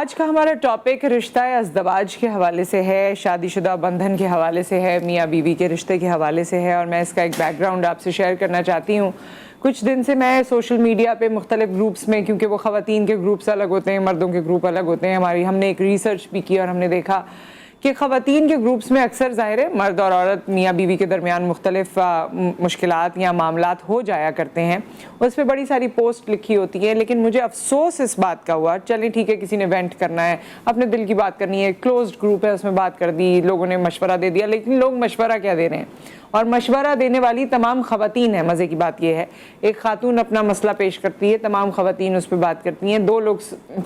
آج کا ہمارا ٹاپک رشتہ ازدواج کے حوالے سے ہے، شادی شدہ بندھن کے حوالے سے ہے، میاں بیوی کے رشتے کے حوالے سے ہے، اور میں اس کا ایک بیک گراؤنڈ آپ سے شیئر کرنا چاہتی ہوں۔ کچھ دن سے میں سوشل میڈیا پہ مختلف گروپس میں، کیونکہ وہ خواتین کے گروپس الگ ہوتے ہیں، مردوں کے گروپ الگ ہوتے ہیں، ہم نے ایک ریسرچ بھی کی اور ہم نے دیکھا کہ خواتین کے گروپس میں اکثر ظاہر ہے مرد اور عورت میاں بیوی کے درمیان مختلف مشکلات یا معاملات ہو جایا کرتے ہیں، اس پہ بڑی ساری پوسٹ لکھی ہوتی ہے، لیکن مجھے افسوس اس بات کا ہوا، چلیں ٹھیک ہے کسی نے وینٹ کرنا ہے، اپنے دل کی بات کرنی ہے، کلوزڈ گروپ ہے اس میں بات کر دی، لوگوں نے مشورہ دے دیا، لیکن لوگ مشورہ کیا دے رہے ہیں، اور مشورہ دینے والی تمام خواتین ہیں۔ مزے کی بات یہ ہے ایک خاتون اپنا مسئلہ پیش کرتی ہے، تمام خواتین اس پہ بات کرتی ہیں، 2 لوگ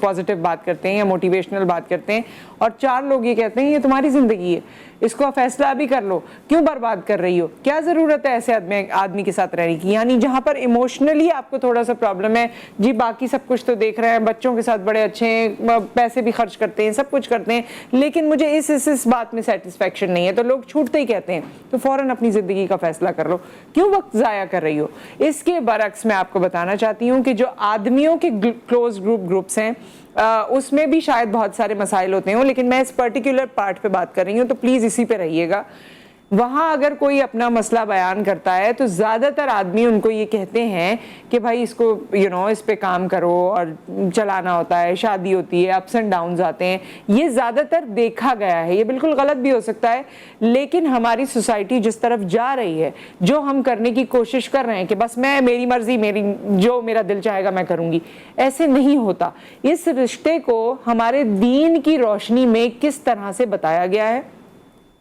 پازیٹیو بات کرتے ہیں یا موٹیویشنل بات کرتے ہیں، اور 4 لوگ یہ کہتے ہیں یہ تمہاری زندگی ہے، اس کو فیصلہ ابھی کر لو، کیوں برباد کر رہی ہو، کیا ضرورت ہے ایسے آدمی کے ساتھ رہنے کی۔ یعنی جہاں پر ایموشنلی آپ کو تھوڑا سا پرابلم ہے، جی باقی سب کچھ تو دیکھ رہے ہیں، بچوں کے ساتھ بڑے اچھے ہیں، پیسے بھی خرچ کرتے ہیں، سب کچھ کرتے ہیں، لیکن مجھے اس بات میں سیٹسفیکشن نہیں ہے، تو لوگ چھوٹتے ہی کہتے ہیں تو فوراً اپنی زندگی کا فیصلہ کر لو، کیوں وقت ضائع کر رہی ہو۔ اس کے برعکس میں آپ کو بتانا چاہتی ہوں کہ جو آدمیوں کے کلوز گروپس ہیں اس میں بھی شاید بہت سارے مسائل ہوتے ہیں، لیکن میں اس پرٹیکولر پارٹ پہ بات کر رہی ہوں، تو پلیز اسی پہ رہیے گا۔ وہاں اگر کوئی اپنا مسئلہ بیان کرتا ہے تو زیادہ تر آدمی ان کو یہ کہتے ہیں کہ بھائی اس کو اس پہ کام کرو، اور چلانا ہوتا ہے، شادی ہوتی ہے، اپس اینڈ ڈاؤنز آتے ہیں، یہ زیادہ تر دیکھا گیا ہے، یہ بالکل غلط بھی ہو سکتا ہے، لیکن ہماری سوسائٹی جس طرف جا رہی ہے، جو ہم کرنے کی کوشش کر رہے ہیں کہ بس میری مرضی، جو میرا دل چاہے گا میں کروں گی، ایسے نہیں ہوتا۔ اس رشتے کو ہمارے دین کی روشنی میں کس طرح سے بتایا گیا ہے۔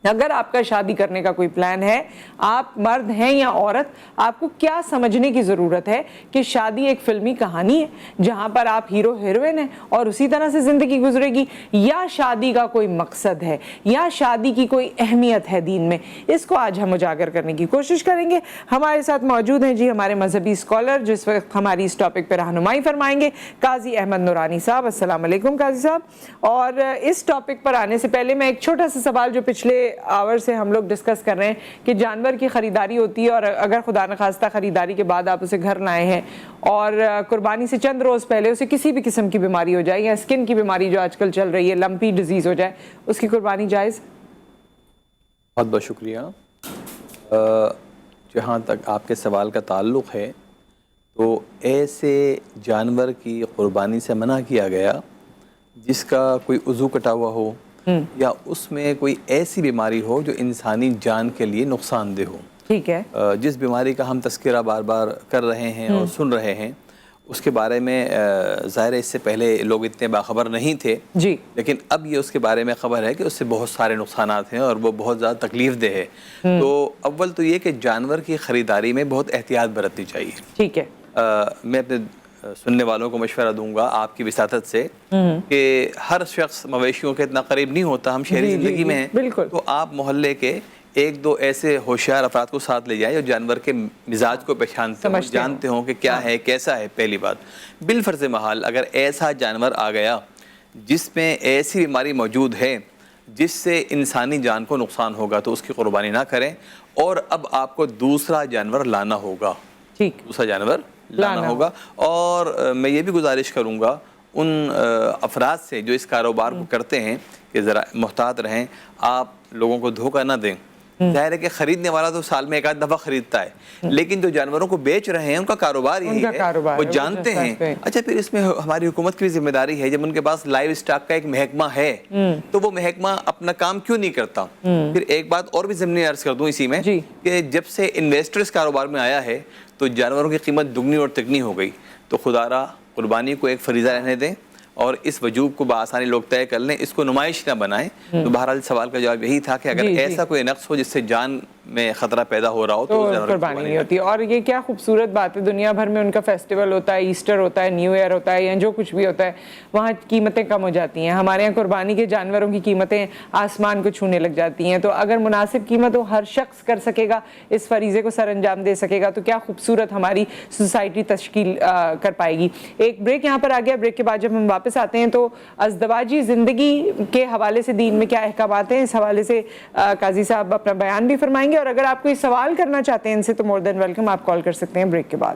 اگر آپ کا شادی کرنے کا کوئی پلان ہے، آپ مرد ہیں یا عورت، آپ کو کیا سمجھنے کی ضرورت ہے کہ شادی ایک فلمی کہانی ہے جہاں پر آپ ہیرو ہیروئن ہیں اور اسی طرح سے زندگی گزرے گی، یا شادی کا کوئی مقصد ہے، یا شادی کی کوئی اہمیت ہے دین میں۔ اس کو آج ہم اجاگر کرنے کی کوشش کریں گے۔ ہمارے ساتھ موجود ہیں جی ہمارے مذہبی اسکالر جو اس وقت ہماری اس ٹاپک پہ رہنمائی فرمائیں گے، قاضی احمد نورانی صاحب۔ السلام علیکم قاضی صاحب۔ اور اس ٹاپک پر آنے سے پہلے میں ایک چھوٹا سا سوال جو پچھلے آور سے ہم لوگ ڈسکس کر رہے ہیں کہ جانور کی خریداری ہوتی ہے، اور اگر خدا نخواستہ خریداری کے بعد آپ اسے گھر لائے ہیں اور قربانی سے چند روز پہلے اسے کسی بھی قسم کی بیماری ہو جائے، یا اسکن کی بیماری جو آج کل چل رہی ہے، لمپی ڈیزیز ہو جائے، اس کی قربانی جائز؟ بہت بہت شکریہ۔ جہاں تک آپ کے سوال کا تعلق ہے تو ایسے جانور کی قربانی سے منع کیا گیا جس کا کوئی عضو کٹا ہوا ہو، یا اس میں کوئی ایسی بیماری ہو جو انسانی جان کے لیے نقصان دہ ہو۔ ٹھیک ہے۔ جس بیماری کا ہم تذکرہ بار بار کر رہے ہیں اور سن رہے ہیں، اس کے بارے میں ظاہر ہے اس سے پہلے لوگ اتنے باخبر نہیں تھے جی، لیکن اب یہ اس کے بارے میں خبر ہے کہ اس سے بہت سارے نقصانات ہیں اور وہ بہت زیادہ تکلیف دہ ہے۔ تو اول تو یہ کہ جانور کی خریداری میں بہت احتیاط برتنی چاہیے۔ ٹھیک ہے۔ میں اپنے سننے والوں کو مشورہ دوں گا آپ کی وساطت سے کہ ہر شخص مویشیوں کے اتنا قریب نہیں ہوتا، ہم شہری زندگی میں ہیں، بالکل، تو آپ محلے کے 1-2 ایسے ہوشیار افراد کو ساتھ لے جائیں جو جانور کے مزاج کو پہچانتے ہوں، جانتے ہوں کہ کیا ہے کیسا ہے۔ پہلی بات، بالفرض محال اگر ایسا جانور آ گیا جس میں ایسی بیماری موجود ہے جس سے انسانی جان کو نقصان ہوگا تو اس کی قربانی نہ کریں، اور اب آپ کو دوسرا جانور لانا ہوگا۔ ٹھیک، دوسرا جانور لانا ہوگا۔ اور میں یہ بھی گزارش کروں گا ان افراد سے جو اس کاروبار کو کرتے ہیں کہ ذرا محتاط رہیں، آپ لوگوں کو دھوکہ نہ دیں۔ ظاہر ہے کہ خریدنے والا تو سال میں 1 دفعہ خریدتا ہے، لیکن جو جانوروں کو بیچ رہے ہیں ان کا کاروبار یہی ہے، وہ جانتے ہیں۔ اچھا، پھر اس میں ہماری حکومت کی بھی ذمہ داری ہے، جب ان کے پاس لائیو اسٹاک کا ایک محکمہ ہے تو وہ محکمہ اپنا کام کیوں نہیں کرتا؟ پھر ایک بات اور بھی ضمنی عرض کر دوں اسی میں کہ جب سے انویسٹر اس کاروبار میں آیا ہے تو جانوروں کی قیمت دگنی اور تگنی ہو گئی، تو خدا را قربانی کو ایک فریضہ رہنے دیں اور اس وجوب کو بآسانی لوگ طے کر لیں، اس کو نمائش نہ بنائیں۔ تو بہرحال سوال کا جواب یہی تھا کہ اگر ایسا کوئی نقص ہو جس سے جان میں خطرہ پیدا ہو رہا ہو تو قربانی نہیں ہوتی۔ اور یہ کیا خوبصورت بات ہے، دنیا بھر میں ان کا فیسٹیول ہوتا ہے، ایسٹر ہوتا ہے، نیو ایئر ہوتا ہے، یا جو کچھ بھی ہوتا ہے، وہاں قیمتیں کم ہو جاتی ہیں۔ ہمارے یہاں قربانی کے جانوروں کی قیمتیں آسمان کو چھونے لگ جاتی ہیں۔ تو اگر مناسب قیمت ہو، ہر شخص کر سکے گا، اس فریضے کو سر انجام دے سکے گا، تو کیا خوبصورت ہماری سوسائٹی تشکیل کر پائے گی۔ ایک بریک یہاں پر آ گیا، بریک کے بعد جب ہم واپس آتے ہیں تو ازدواجی زندگی کے حوالے سے دین میں کیا احکامات ہیں، اس حوالے سے قاضی صاحب اپنا بیان بھی فرمائیں گے، اور اگر آپ کوئی سوال کرنا چاہتے ہیں ان سے تو مور دین ویلکم، آپ کال کر سکتے ہیں بریک کے بعد۔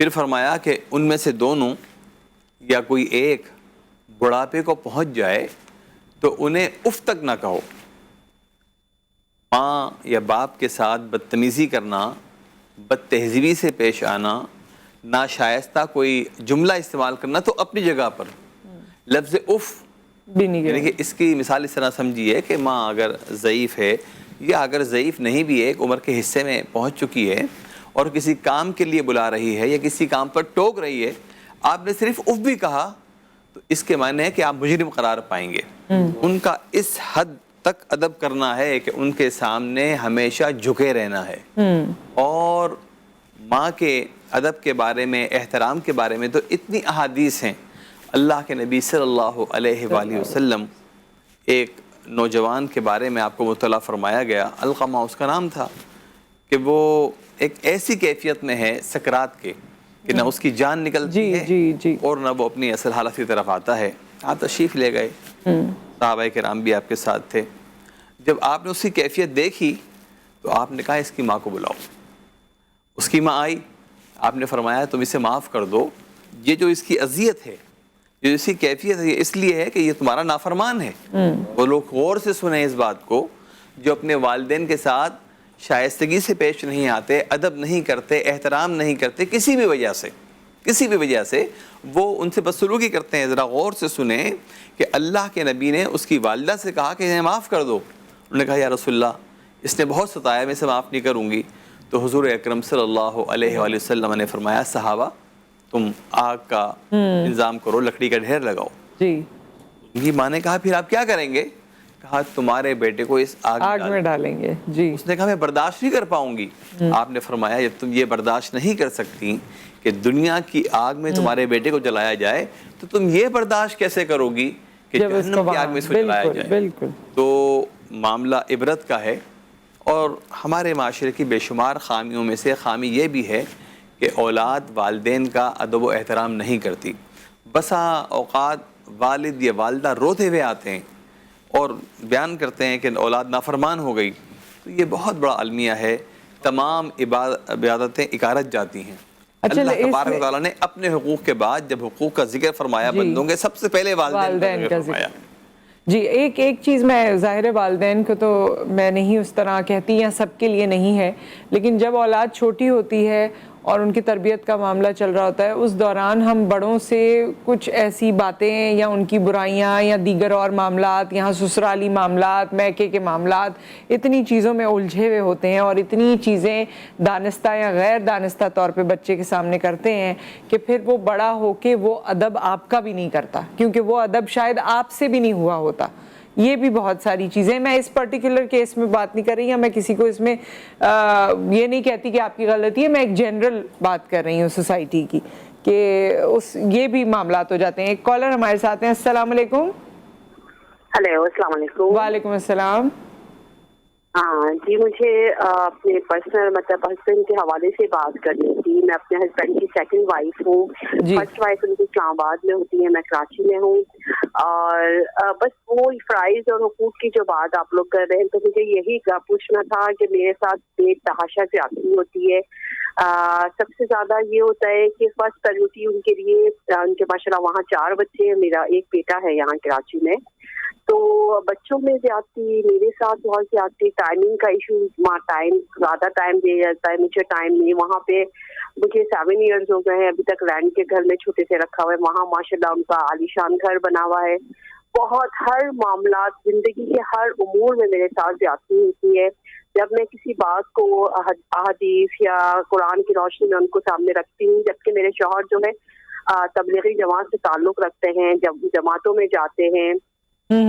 پھر فرمایا کہ ان میں سے دونوں یا کوئی ایک بڑھاپے کو پہنچ جائے تو انہیں اف تک نہ کہو. ماں یا باپ کے ساتھ بدتمیزی کرنا، بد تہذیبی سے پیش آنا، ناشائستہ کوئی جملہ استعمال کرنا تو اپنی جگہ پر. لفظ اف بھی نہیں یعنی کہ اس کی مثال اس طرح سمجھیے کہ ماں اگر ضعیف ہے یا اگر ضعیف نہیں بھی ایک عمر کے حصے میں پہنچ چکی ہے اور کسی کام کے لیے بلا رہی ہے یا کسی کام پر ٹوک رہی ہے، آپ نے صرف اف بھی کہا تو اس کے معنی ہے کہ آپ مجرم قرار پائیں گے. ان کا اس حد تک ادب کرنا ہے کہ ان کے سامنے ہمیشہ جھکے رہنا ہے. اور ماں کے ادب کے بارے میں، احترام کے بارے میں تو اتنی احادیث ہیں. اللہ کے نبی صلی اللہ علیہ وآلہ وسلم، ایک نوجوان کے بارے میں آپ کو مطلع فرمایا گیا، علقمہ اس کا نام تھا، کہ وہ ایک ایسی کیفیت میں ہے سکرات کے کہ نہ اس کی جان نکلتی ہے اور نہ وہ اپنی اصل حالت کی طرف آتا ہے. آپ تشریف لے گئے، صحابہ کرام بھی آپ کے ساتھ تھے. جب آپ نے اس کی کیفیت دیکھی تو آپ نے کہا اس کی ماں کو بلاؤ. اس کی ماں آئی، آپ نے فرمایا تم اسے معاف کر دو، یہ جو اس کی اذیت ہے، جو اس کی کیفیت ہے، یہ اس لیے ہے کہ یہ تمہارا نافرمان ہے. وہ لوگ غور سے سنیں اس بات کو، جو اپنے والدین کے ساتھ شائستگی سے پیش نہیں آتے، ادب نہیں کرتے، احترام نہیں کرتے، کسی بھی وجہ سے وہ ان سے بدسلوکی کرتے ہیں. ذرا غور سے سنیں کہ اللہ کے نبی نے اس کی والدہ سے کہا کہ انہیں معاف کر دو. انہوں نے کہا یا رسول اللہ اس نے بہت ستایا، میں اسے معاف نہیں کروں گی. تو حضور اکرم صلی اللہ علیہ وآلہ وسلم نے فرمایا صحابہ تم آگ کا انتظام کرو، لکڑی کا ڈھیر لگاؤ. یہ ماں نے کہا پھر آپ کیا کریں گے؟ کہا تمہارے بیٹے کو اس آگ میں ڈالیں گے. اس نے کہا میں برداشت نہیں کر پاؤں گی. آپ نے فرمایا جب تم یہ برداشت نہیں کر سکتی کہ دنیا کی آگ میں تمہارے بیٹے کو جلایا جائے تو تم یہ برداشت کیسے کرو گی کہ جہنم کی آگ میں اس کو جلایا جائے؟ تو معاملہ عبرت کا ہے. اور ہمارے معاشرے کی بے شمار خامیوں میں سے خامی یہ بھی ہے کہ اولاد والدین کا ادب و احترام نہیں کرتی. بسا اوقات والد یا والدہ روتے ہوئے آتے ہیں اور بیان کرتے ہیں کہ اولاد نافرمان ہو گئی. تو یہ بہت بڑا المیہ ہے. تمام عبادتیں اکارت جاتی ہیں. اللہ تبارک و تعالیٰ نے اپنے حقوق کے بعد جب حقوق کا ذکر فرمایا بندوں کے، سب سے پہلے والدین کا ذکر فرمایا. جی ایک چیز میں ظاہر والدین کو تو میں نہیں اس طرح کہتی یا سب کے لیے نہیں ہے، لیکن جب اولاد چھوٹی ہوتی ہے اور ان کی تربیت کا معاملہ چل رہا ہوتا ہے، اس دوران ہم بڑوں سے کچھ ایسی باتیں یا ان کی برائیاں یا دیگر اور معاملات، یہاں سسرالی معاملات، میکے کے معاملات، اتنی چیزوں میں الجھے ہوئے ہوتے ہیں اور اتنی چیزیں دانستہ یا غیر دانستہ طور پہ بچے کے سامنے کرتے ہیں کہ پھر وہ بڑا ہو کے وہ ادب آپ کا بھی نہیں کرتا، کیونکہ وہ ادب شاید آپ سے بھی نہیں ہوا ہوتا. یہ بھی بہت ساری چیزیں، میں اس پرٹیکولر کیس میں بات نہیں کر رہی، یا میں کسی کو اس میں یہ نہیں کہتی کہ آپ کی غلطی ہے، میں ایک جنرل بات کر رہی ہوں سوسائٹی کی کہ یہ بھی معاملات ہو جاتے ہیں. ایک کالر ہمارے ساتھ ہیں. السلام علیکم. ہیلو السلام علیکم. وعلیکم السلام. ہاں جی، مجھے اپنے پرسنل ہسبینڈ کے حوالے سے بات کرنی تھی. میں اپنے ہسبینڈ کی سیکنڈ وائف ہوں. فرسٹ وائف ان کی اسلام آباد میں ہوتی ہے، میں کراچی میں ہوں. اور بس وہ فرائض اور حقوق کی جو بات آپ لوگ کر رہے ہیں، تو مجھے یہی پوچھنا تھا کہ میرے ساتھ بے تحاشا زیادتی ہوتی ہے. سب سے زیادہ یہ ہوتا ہے کہ فرسٹ پریورٹی ان کے لیے، ان کے ماشاء اللہ وہاں 4 بچے ہیں، میرا ایک بیٹا ہے یہاں کراچی میں. تو بچوں میں زیادتی، میرے ساتھ بہت زیادتی، ٹائمنگ کا ایشو، ٹائم زیادہ ٹائم دیا جاتا ہے، مجھے ٹائم نہیں. وہاں پہ مجھے 7 ایئرز ہو گئے ہیں ابھی تک رینٹ کے گھر میں چھوٹے سے رکھا ہوا ہے. وہاں ماشاء اللہ ان کا عالیشان گھر بنا ہوا ہے. بہت ہر معاملات، زندگی کے ہر امور میں میرے ساتھ زیادتی ہوتی ہے. جب میں کسی بات کو احادیث یا قرآن کی روشنی میں ان کو سامنے رکھتی ہوں، جبکہ میرے شوہر جو ہے تبلیغی جماعت سے تعلق رکھتے ہیں، جب جماعتوں میں جاتے ہیں.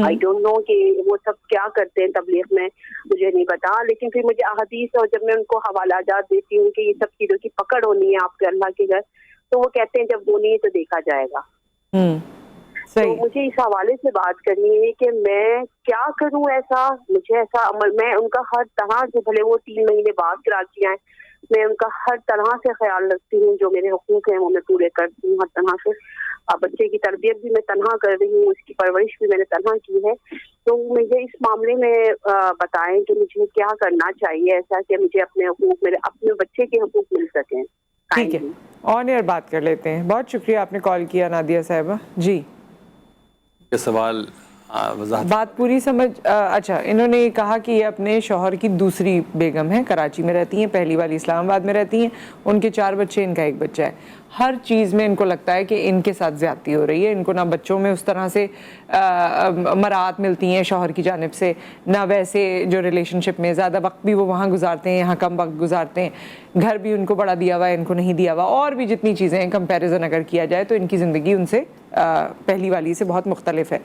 آئی ڈونٹ نو کہ وہ سب کیا کرتے ہیں تبلیغ میں، مجھے نہیں پتا. لیکن پھر مجھے احادیث، اور جب میں ان کو حوالہ جات دیتی ہوں کہ یہ سب چیزوں کی پکڑ ہونی ہے آپ کے اللہ کے گھر، تو وہ کہتے ہیں جب ہونی ہے تو دیکھا جائے گا. تو مجھے اس حوالے سے بات کرنی ہے کہ میں کیا کروں ایسا. مجھے ایسا عمل، میں ان کا ہر طرح سے، بھلے وہ 3 مہینے بعد کراچی آئیں، میں ان کا ہر طرح سے خیال رکھتی ہوں. جو میرے حقوق ہیں وہ میں پورے کرتی ہوں ہر طرح سے. بچے کی تربیت بھی میں تنہا کر رہی ہوں، اس کی پرورش بھی میں نے تنہا کی ہے. تو مجھے اس معاملے میں بتائیں کہ مجھے کیا کرنا چاہیے ایسا کہ مجھے اپنے حقوق، میرے اپنے بچے کے حقوق مل سکیں. ٹھیک ہے آن ایئر بات کر لیتے ہیں. بہت شکریہ آپ نے کال کیا نادیہ صاحبہ. جی یہ سوال وضاحت بات پوری سمجھ. اچھا انہوں نے کہا کہ یہ اپنے شوہر کی دوسری بیگم ہے, کراچی میں رہتی ہیں, پہلی والی اسلام آباد میں رہتی ہیں, ان کے 4 بچے, ان کا 1 بچہ ہے. ہر چیز میں ان کو لگتا ہے کہ ان کے ساتھ زیادتی ہو رہی ہے. ان کو نہ بچوں میں اس طرح سے مراعات ملتی ہیں شوہر کی جانب سے, نہ ویسے جو ریلیشن شپ میں زیادہ وقت بھی وہ وہاں گزارتے ہیں, یہاں کم وقت گزارتے ہیں. گھر بھی ان کو بڑا دیا ہوا ہے, ان کو نہیں دیا ہوا. اور بھی جتنی چیزیں ہیں کمپیریزن اگر کیا جائے تو ان کی زندگی ان سے پہلی والی سے بہت مختلف ہے.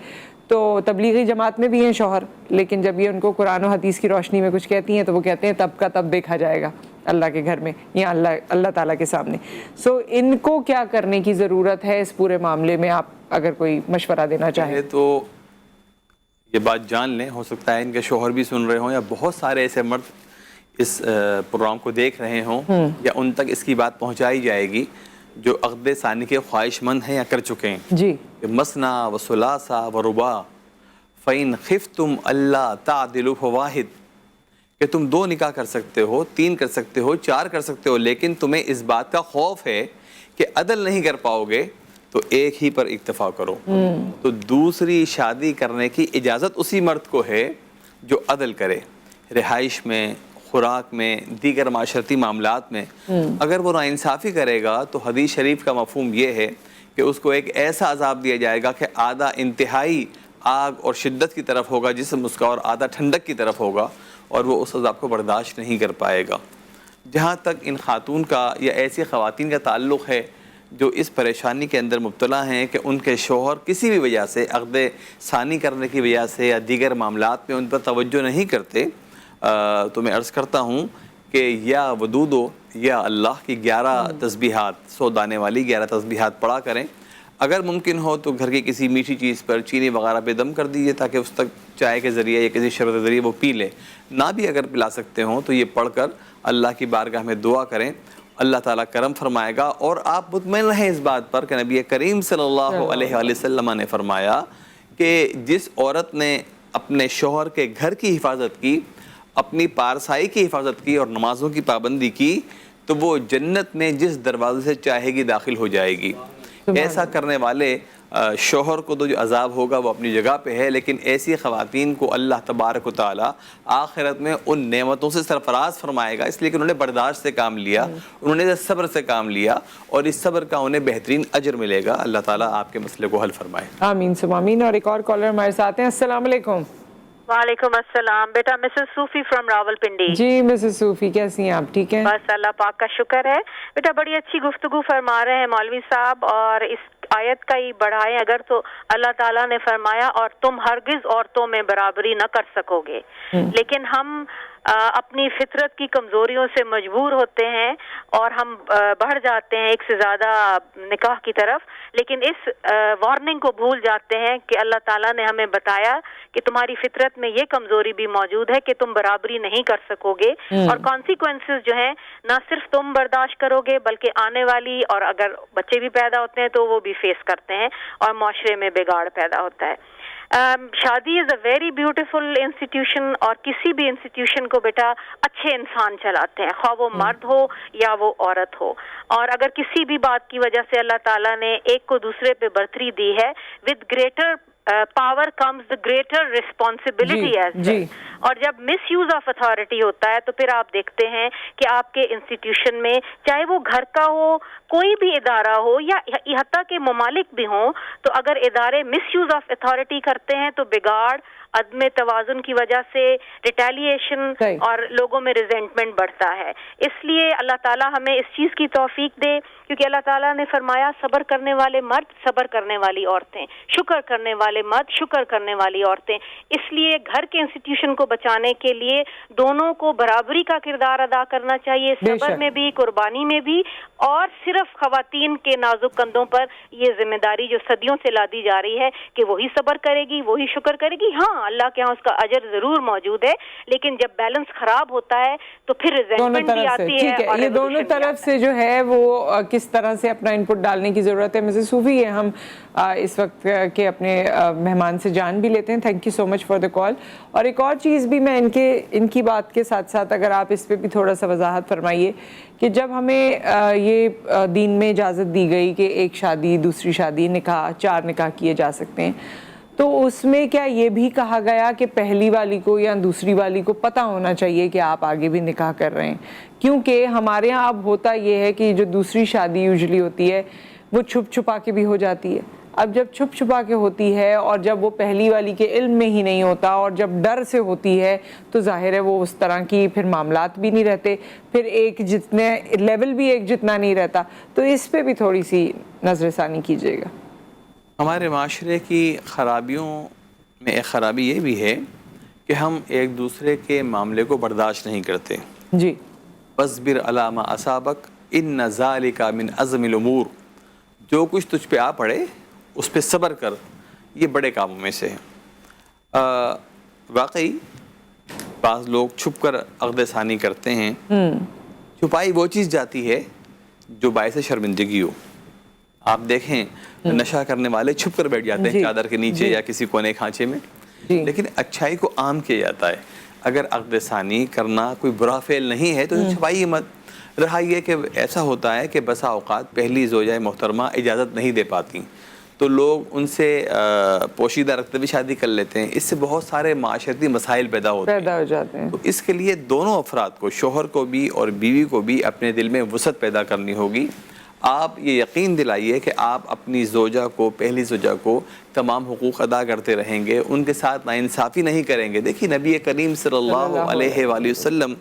تو تبلیغی جماعت میں بھی ہیں شوہر, لیکن جب یہ ان کو قرآن و حدیث کی روشنی میں کچھ کہتی ہیں تو وہ کہتے ہیں تب کا تب دیکھا جائے گا اللہ کے گھر میں یا اللہ تعالیٰ کے سامنے. سو ان کو کیا کرنے کی ضرورت ہے اس پورے معاملے میں, آپ اگر کوئی مشورہ دینا چاہیں تو یہ بات جان لیں, ہو سکتا ہے ان کے شوہر بھی سن رہے ہوں یا بہت سارے ایسے مرد اس پروگرام کو دیکھ رہے ہوں یا ان تک اس کی بات پہنچائی جائے گی جو عقد ثانی کے خواہش مند ہیں یا کر چکے ہیں. جی مثنا و ثلاثا و رباع فإن خفتم اللہ تعدلوا فواحد, کہ تم 2 نکاح کر سکتے ہو, 3 کر سکتے ہو, 4 کر سکتے ہو, لیکن تمہیں اس بات کا خوف ہے کہ عدل نہیں کر پاؤ گے تو ایک ہی پر اکتفا کرو. تو دوسری شادی کرنے کی اجازت اسی مرد کو ہے جو عدل کرے, رہائش میں, خوراک میں, دیگر معاشرتی معاملات میں. اگر وہ ناانصافی کرے گا تو حدیث شریف کا مفہوم یہ ہے کہ اس کو ایک ایسا عذاب دیا جائے گا کہ آدھا انتہائی آگ اور شدت کی طرف ہوگا جسم اس کا, اور آدھا ٹھنڈک کی طرف ہوگا, اور وہ اس عذاب کو برداشت نہیں کر پائے گا. جہاں تک ان خاتون کا یا ایسی خواتین کا تعلق ہے جو اس پریشانی کے اندر مبتلا ہیں کہ ان کے شوہر کسی بھی وجہ سے عقد ثانی کرنے کی وجہ سے یا دیگر معاملات میں ان پر توجہ نہیں کرتے, تو میں عرض کرتا ہوں کہ یا ودودو یا اللہ کی 11 تسبیحات, 100 دانے والی 11 تسبیحات پڑھا کریں. اگر ممکن ہو تو گھر کی کسی میٹھی چیز پر چینی وغیرہ پہ دم کر دیجیے تاکہ اس تک چائے کے ذریعے یا کسی شربت کے ذریعے وہ پی لے. نہ بھی اگر پلا سکتے ہوں تو یہ پڑھ کر اللہ کی بارگاہ میں دعا کریں, اللہ تعالیٰ کرم فرمائے گا. اور آپ مطمئن رہیں اس بات پر کہ نبی کریم صلی اللہ علیہ وآلہ وسلم نے فرمایا کہ جس عورت نے اپنے شوہر کے گھر کی حفاظت کی, اپنی پارسائی کی حفاظت کی اور نمازوں کی پابندی کی, تو وہ جنت میں جس دروازے سے چاہے گی داخل ہو جائے گی. ایسا کرنے والے شوہر کو تو جو عذاب ہوگا وہ اپنی جگہ پہ ہے, لیکن ایسی خواتین کو اللہ تبارک و تعالیٰ آخرت میں ان نعمتوں سے سرفراز فرمائے گا, اس لیے کہ انہوں نے برداشت سے کام لیا, انہوں نے صبر سے کام لیا, اور اس صبر کا انہیں بہترین اجر ملے گا. اللہ تعالیٰ آپ کے مسئلے کو حل فرمائے. آمین ثم آمین. اور ایک اور کالر ہمارے ساتھ ہیں. السلام علیکم. وعلیکم السلام. بیٹا Mrs Sufi from Rawalpindi. جی مسز صوفی, کیسی ہیں آپ؟ ٹھیک ہیں بس اللہ پاک کا شکر ہے. بیٹا بڑی اچھی گفتگو فرما رہے ہیں مولوی صاحب, اور اس آیت کا ہی بڑھائیں اگر تو اللہ تعالیٰ نے فرمایا اور تم ہرگز عورتوں میں برابری نہ کر سکو گے, لیکن ہم اپنی فطرت کی کمزوریوں سے مجبور ہوتے ہیں اور ہم بڑھ جاتے ہیں ایک سے زیادہ نکاح کی طرف, لیکن اس وارننگ کو بھول جاتے ہیں کہ اللہ تعالیٰ نے ہمیں بتایا کہ تمہاری فطرت میں یہ کمزوری بھی موجود ہے کہ تم برابری نہیں کر سکو گے, اور کانسیکوینسز جو ہیں نہ صرف تم برداشت کرو گے بلکہ آنے والی, اور اگر بچے بھی پیدا ہوتے ہیں تو وہ بھی فیس کرتے ہیں اور معاشرے میں بگاڑ پیدا ہوتا ہے. شادی از اے ویری بیوٹیفل انسٹیٹیوشن, اور کسی بھی انسٹیٹیوشن کو بیٹا اچھے انسان چلاتے ہیں, خواہ وہ مرد ہو یا وہ عورت ہو. اور اگر کسی بھی بات کی وجہ سے اللہ تعالیٰ نے ایک کو دوسرے پہ برتری دی ہے, with greater power comes the greater responsibility as well. اور جب مس یوز آف اتھارٹی ہوتا ہے تو پھر آپ دیکھتے ہیں کہ آپ کے انسٹیٹیوشن میں, چاہے وہ گھر کا ہو, کوئی بھی ادارہ ہو, یا حتیٰ کہ ممالک بھی ہوں, تو اگر ادارے مس یوز آف اتھارٹی کرتے ہیں تو بگاڑ, عدم توازن کی وجہ سے ریٹیلیشن اور لوگوں میں ریزنٹمنٹ بڑھتا ہے. اس لیے اللہ تعالیٰ ہمیں اس چیز کی توفیق دے, کیونکہ اللہ تعالیٰ نے فرمایا صبر کرنے والے مرد, صبر کرنے والی عورتیں, شکر کرنے والے مرد, شکر کرنے والی عورتیں. اس لیے گھر کے انسٹیٹیوشن کو بچانے کے لیے دونوں کو برابری کا کردار ادا کرنا چاہیے, صبر میں بھی, قربانی میں بھی. اور صرف خواتین کے نازک کندھوں پر یہ ذمہ داری جو صدیوں سے لادی جا رہی ہے کہ وہی صبر کرے گی, وہی شکر کرے گی. ہاں اللہ کے ہاں اس کا اجر ضرور موجود ہے، لیکن جب بیلنس خراب ہوتا ہے تو پھر ریزنٹمنٹ بھی آتی ہے. ٹھیک ہے، یہ دونوں طرف سے جو ہے وہ کس طرح سے اپنا انپٹ ڈالنے کی ضرورت ہے. مسز صوفی، یہ ہم اس وقت کے اپنے مہمان سے جان بھی لیتے ہیں. Thank you so much for the call. اور ایک اور چیز بھی میں ان کی بات کے ساتھ ساتھ اگر آپ اس پہ بھی تھوڑا سا وضاحت فرمائیے کہ جب ہمیں یہ دین میں اجازت دی گئی کہ ایک شادی، دوسری شادی، نکاح، 4 نکاح کیے جا سکتے ہیں، تو اس میں کیا یہ بھی کہا گیا کہ پہلی والی کو یا دوسری والی کو پتہ ہونا چاہیے کہ آپ آگے بھی نکاح کر رہے ہیں؟ کیونکہ ہمارے ہاں اب ہوتا یہ ہے کہ جو دوسری شادی یوزلی ہوتی ہے وہ چھپ چھپا کے بھی ہو جاتی ہے. اب جب چھپ چھپا کے ہوتی ہے اور جب وہ پہلی والی کے علم میں ہی نہیں ہوتا اور جب ڈر سے ہوتی ہے تو ظاہر ہے وہ اس طرح کی پھر معاملات بھی نہیں رہتے، پھر ایک جتنے لیول بھی ایک جتنا نہیں رہتا. تو اس پہ بھی تھوڑی سی نظر ثانی کیجیے گا. ہمارے معاشرے کی خرابیوں میں ایک خرابی یہ بھی ہے کہ ہم ایک دوسرے کے معاملے کو برداشت نہیں کرتے. جی. وَاصْبِرْ عَلَىٰ مَا أَصَابَكَ إِنَّ ذَلِكَ مِنْ عَزْمِ الْأُمُورِ. جو کچھ تجھ پہ آ پڑے اس پہ صبر کر، یہ بڑے کاموں میں سے ہے. واقعی بعض لوگ چھپ کر عقد ثانی کرتے ہیں. چھپائی وہ چیز جاتی ہے جو باعث شرمندگی ہو. آپ دیکھیں نشہ کرنے والے چھپ کر بیٹھ جاتے ہیں چادر کے نیچے یا کسی کونے کھانچے میں، لیکن اچھائی کو عام کیا جاتا ہے. اگر عقد ثانی کرنا کوئی برا فعل نہیں ہے تو چھپائیے مت. رہا یہ کہ ایسا ہوتا ہے کہ بسا اوقات پہلی زوجہ محترمہ اجازت نہیں دے پاتی تو لوگ ان سے پوشیدہ رکھتے ہوئے شادی کر لیتے ہیں. اس سے بہت سارے معاشرتی مسائل پیدا ہو جاتے ہیں. تو اس کے لیے دونوں افراد کو، شوہر کو بھی اور بیوی کو بھی، اپنے دل میں وسعت پیدا کرنی ہوگی. آپ یہ یقین دلائیے کہ آپ اپنی زوجہ کو، پہلی زوجہ کو تمام حقوق ادا کرتے رہیں گے، ان کے ساتھ ناانصافی نہیں کریں گے. دیکھیے نبی کریم صلی اللہ علیہ وآلہ وسلم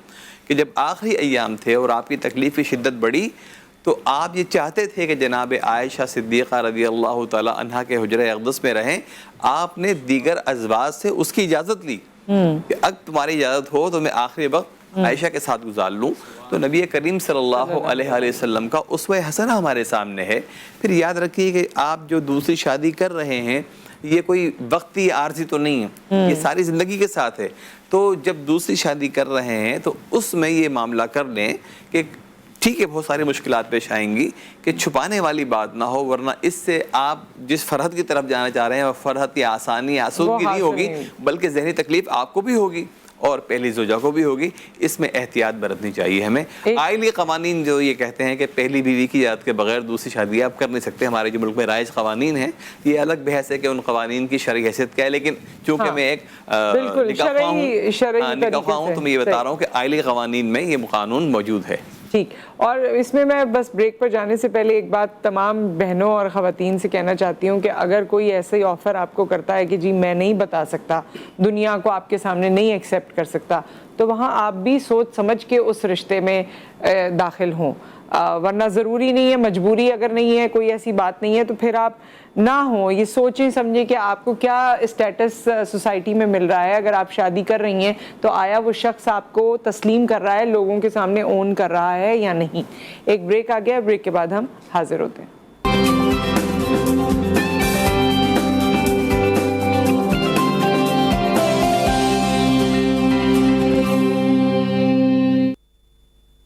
کہ جب آخری ایام تھے اور آپ کی تکلیف کی شدت بڑھی تو آپ یہ چاہتے تھے کہ جناب عائشہ صدیقہ رضی اللہ تعالی عنہا کے حجرہ اقدس میں رہیں. آپ نے دیگر ازواج سے اس کی اجازت لی کہ اگر تمہاری اجازت ہو تو میں آخری وقت عائشہ کے ساتھ گزار لوں. تو نبی کریم صلی اللہ علیہ وسلم کا اسوہ حسنہ ہمارے سامنے ہے. پھر یاد رکھیے کہ آپ جو دوسری شادی کر رہے ہیں یہ کوئی وقتی عارضی تو نہیں ہے، یہ ساری زندگی کے ساتھ ہے. تو جب دوسری شادی کر رہے ہیں تو اس میں یہ معاملہ کر لیں کہ ٹھیک ہے بہت ساری مشکلات پیش آئیں گی کہ چھپانے والی بات نہ ہو، ورنہ اس سے آپ جس فرحت کی طرف جانا چاہ رہے ہیں وہ فرحت یا آسانی آسودگی نہیں ہوگی بلکہ ذہنی تکلیف آپ کو بھی ہوگی اور پہلی زوجہ کو بھی ہوگی. اس میں احتیاط برتنی چاہیے ہمیں. آئلی قوانین جو یہ کہتے ہیں کہ پہلی بیوی کی اجازت کے بغیر دوسری شادی آپ کر نہیں سکتے، ہمارے جو ملک میں رائج قوانین ہیں یہ الگ بحث ہے کہ ان قوانین کی شرعی حیثیت کیا ہے. لیکن چونکہ میں ایک نکاح خواہ ہوں تو میں یہ بتا رہا ہوں کہ آئلی قوانین میں یہ قانون موجود ہے. ٹھیک. اور اس میں میں بس بریک پر جانے سے پہلے ایک بات تمام بہنوں اور خواتین سے کہنا چاہتی ہوں کہ اگر کوئی ایسے آفر آپ کو کرتا ہے کہ جی میں نہیں بتا سکتا، دنیا کو آپ کے سامنے نہیں ایکسیپٹ کر سکتا، تو وہاں آپ بھی سوچ سمجھ کے اس رشتے میں داخل ہوں. ورنہ ضروری نہیں ہے، مجبوری اگر نہیں ہے، کوئی ایسی بات نہیں ہے تو پھر آپ نہ ہوں. یہ سوچیں سمجھیں کہ آپ کو کیا اسٹیٹس سوسائٹی میں مل رہا ہے. اگر آپ شادی کر رہی ہیں تو آیا وہ شخص آپ کو تسلیم کر رہا ہے، لوگوں کے سامنے اون کر رہا ہے یا نہیں. ایک بریک آ گیا، بریک کے بعد ہم حاضر ہوتے ہیں.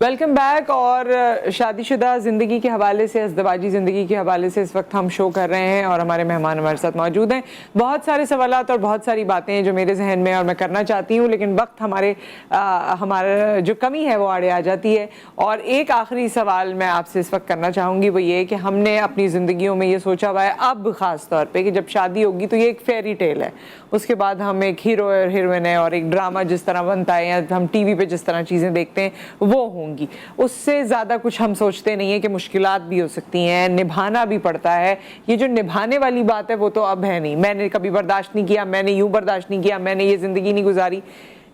Welcome back. اور شادی شدہ زندگی کے حوالے سے، ازدواجی زندگی کے حوالے سے اس وقت ہم شو کر رہے ہیں اور ہمارے مہمان ہمارے ساتھ موجود ہیں. بہت سارے سوالات اور بہت ساری باتیں ہیں جو میرے ذہن میں اور میں کرنا چاہتی ہوں، لیکن وقت ہمارا جو کمی ہے وہ آڑے آ جاتی ہے. اور ایک آخری سوال میں آپ سے اس وقت کرنا چاہوں گی، وہ یہ کہ ہم نے اپنی زندگیوں میں یہ سوچا ہوا ہے اب خاص طور پہ کہ جب شادی ہوگی تو یہ ایک فیری ٹیل ہے، اس کے بعد ہم ایک ہیرو اور ہیروئن ہے اور ایک ڈرامہ جس طرح بنتا ہے یا ہم ٹی وی پہ جس طرح چیزیں دیکھتے ہیں وہ ہوں گی. اس سے زیادہ کچھ ہم سوچتے نہیں ہیں کہ مشکلات بھی ہو سکتی ہیں، نبھانا بھی پڑتا ہے. یہ جو نبھانے والی بات ہے وہ تو اب ہے نہیں. میں نے کبھی برداشت نہیں کیا، میں نے یوں برداشت نہیں کیا، میں نے یہ زندگی نہیں گزاری.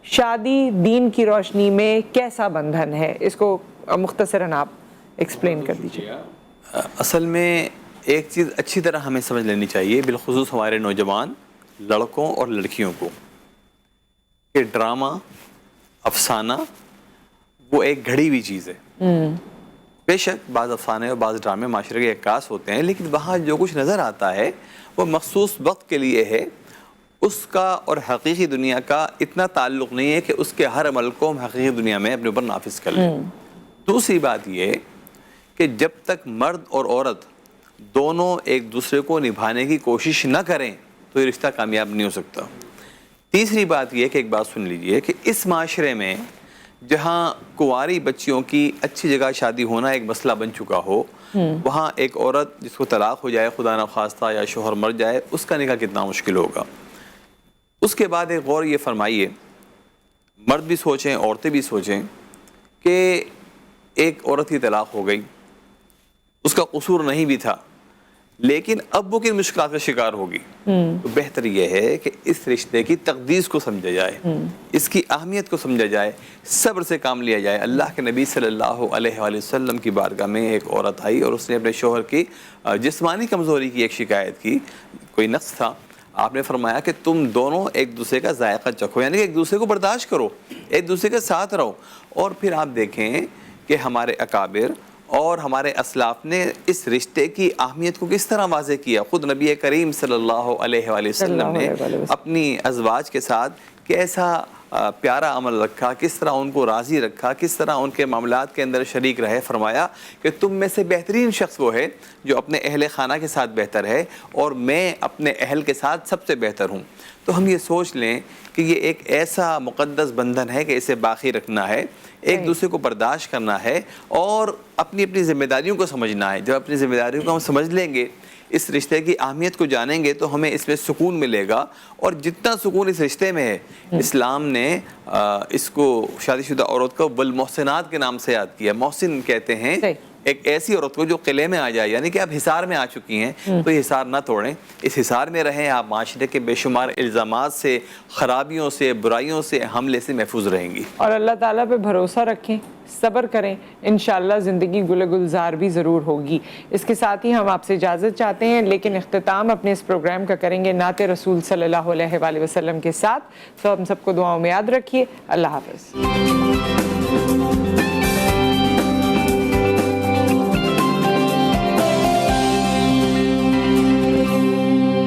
شادی دین کی روشنی میں کیسا بندھن ہے، اس کو مختصراً آپ ایکسپلین کر دیجیے. اصل میں ایک چیز اچھی طرح ہمیں سمجھ لینی چاہیے، بالخصوص ہمارے نوجوان لڑکوں اور لڑکیوں کو، کہ ڈرامہ، افسانہ وہ ایک گھڑی ہوئی چیز ہے. بے شک بعض افسانے اور بعض ڈرامے معاشرے کے عکاس ہوتے ہیں، لیکن وہاں جو کچھ نظر آتا ہے وہ مخصوص وقت کے لیے ہے. اس کا اور حقیقی دنیا کا اتنا تعلق نہیں ہے کہ اس کے ہر عمل کو ہم حقیقی دنیا میں اپنے اوپر نافذ کر لیں. دوسری بات یہ کہ جب تک مرد اور عورت دونوں ایک دوسرے کو نبھانے کی کوشش نہ کریں تو یہ رشتہ کامیاب نہیں ہو سکتا. تیسری بات یہ کہ ایک بات سن لیجئے کہ اس معاشرے میں جہاں کنواری بچیوں کی اچھی جگہ شادی ہونا ایک مسئلہ بن چکا ہو، وہاں ایک عورت جس کو طلاق ہو جائے خدا نخواستہ یا شوہر مر جائے، اس کا نکاح کتنا مشکل ہوگا. اس کے بعد ایک غور یہ فرمائیے، مرد بھی سوچیں عورتیں بھی سوچیں کہ ایک عورت کی طلاق ہو گئی، اس کا قصور نہیں بھی تھا، لیکن اب وہ کن مشکلات کا شکار ہوگی. تو بہتر یہ ہے کہ اس رشتے کی تقدیس کو سمجھا جائے، اس کی اہمیت کو سمجھا جائے، صبر سے کام لیا جائے. اللہ کے نبی صلی اللہ علیہ وآلہ وسلم کی بارگاہ میں ایک عورت آئی اور اس نے اپنے شوہر کی جسمانی کمزوری کی ایک شکایت کی، کوئی نقص تھا. آپ نے فرمایا کہ تم دونوں ایک دوسرے کا ذائقہ چکھو، یعنی کہ ایک دوسرے کو برداشت کرو، ایک دوسرے کے ساتھ رہو. اور پھر آپ دیکھیں کہ ہمارے اکابر اور ہمارے اسلاف نے اس رشتے کی اہمیت کو کس طرح واضح کیا. خود نبی کریم صلی اللہ علیہ وآلہ وسلم نے اپنی ازواج کے ساتھ کیسا پیارا عمل رکھا، کس طرح ان کو راضی رکھا، کس طرح ان کے معاملات کے اندر شریک رہے. فرمایا کہ تم میں سے بہترین شخص وہ ہے جو اپنے اہل خانہ کے ساتھ بہتر ہے اور میں اپنے اہل کے ساتھ سب سے بہتر ہوں. تو ہم یہ سوچ لیں کہ یہ ایک ایسا مقدس بندھن ہے کہ اسے باقی رکھنا ہے، ایک دوسرے کو برداشت کرنا ہے اور اپنی اپنی ذمہ داریوں کو سمجھنا ہے. جب اپنی ذمہ داریوں کو ہم سمجھ لیں گے، اس رشتے کی اہمیت کو جانیں گے، تو ہمیں اس میں سکون ملے گا. اور جتنا سکون اس رشتے میں ہے، اسلام نے اس کو شادی شدہ عورت کو بالمحسنات کے نام سے یاد کیا. محسن کہتے ہیں ایک ایسی عورت کو جو قلعے میں آ جائے، یعنی کہ آپ حصار میں آ چکی ہیں تو یہ حصار نہ توڑیں، اس حصار میں رہیں. آپ معاشرے کے بے شمار الزامات سے، خرابیوں سے، برائیوں سے، حملے سے محفوظ رہیں گی. اور اللہ تعالیٰ پہ بھروسہ رکھیں، صبر کریں، انشاءاللہ زندگی گل گلزار بھی ضرور ہوگی. اس کے ساتھ ہی ہم آپ سے اجازت چاہتے ہیں، لیکن اختتام اپنے اس پروگرام کا کریں گے نعت رسول صلی اللہ علیہ وآلہ وسلم کے ساتھ. تو ہم سب کو دعاؤں میں یاد رکھیے. اللہ حافظ.